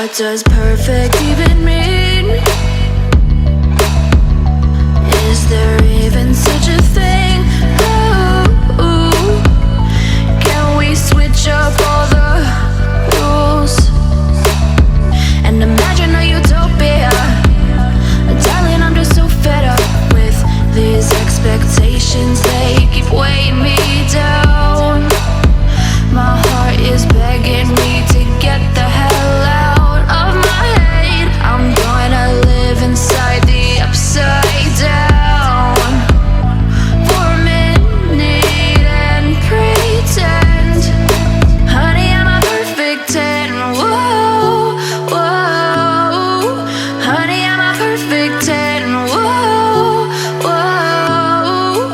What does perfect even mean? Is there even such a thing? Ooh, can we switch up all the rules and imagine a utopia? Darling, I'm just so fed up with these expectations. They keep weighing me down. My heart is begging me to get the hell out of my head. I'm gonna live inside the upside down for a minute and pretend, honey, I'm a perfect 10. Whoa, whoa, honey, I'm a perfect 10. Whoa, whoa,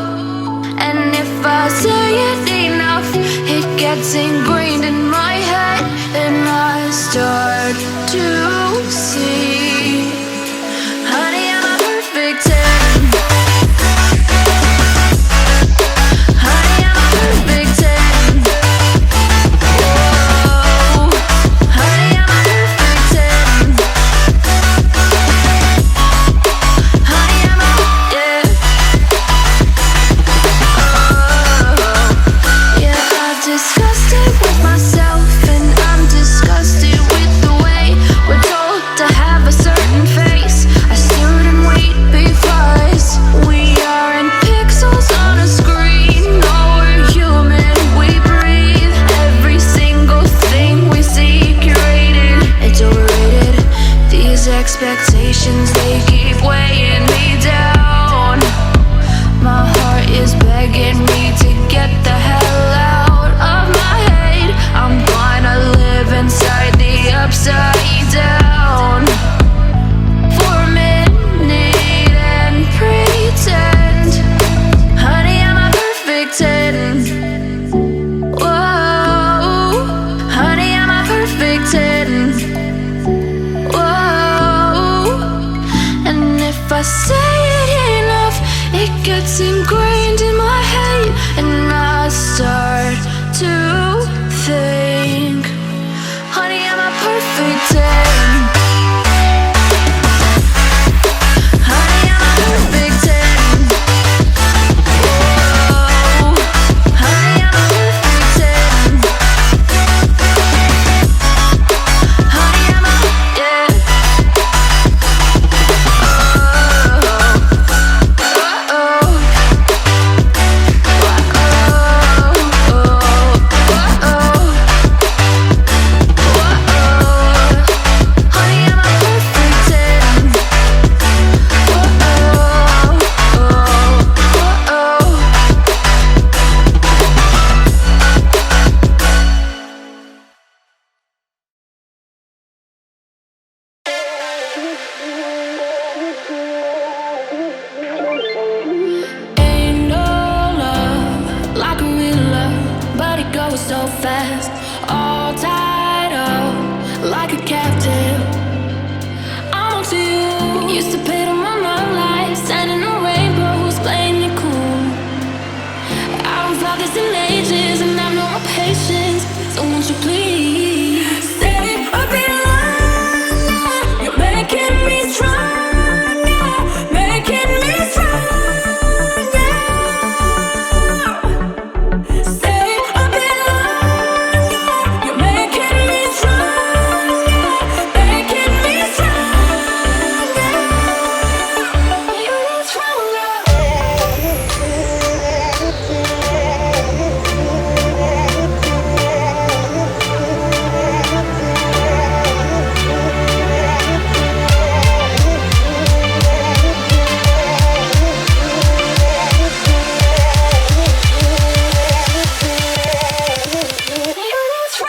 and if I say it enough, it gets ingrained in my head, and I start to see, honey, I'm a perfect 10. Honey, I'm a perfect 10. Whoa, honey, I'm a perfect 10. Honey, I'm a, yeah. Oh, yeah, I've discussed it with myself, and I'm disgusted with the way we're told to have a certain face, a certain weight, because we aren't pixels on a screen. No, we're human, we breathe. Every single thing we see curated, it's overrated. These expectations, they keep weighing me down. My heart is begging me to get the hell out of my head. I'm gonna live inside the upside down for a minute and pretend, honey, I'm a perfect 10. Whoa, honey, I'm a perfect 10. Whoa, and if I say it enough, it gets ingrained in my head, and I start to think, honey, I'm a perfect 10. Honey, I'm a perfect 10. Whoa, honey, I'm a perfect 10. Honey, I'm a, yeah. Ain't no love like a real love, but it goes so fast.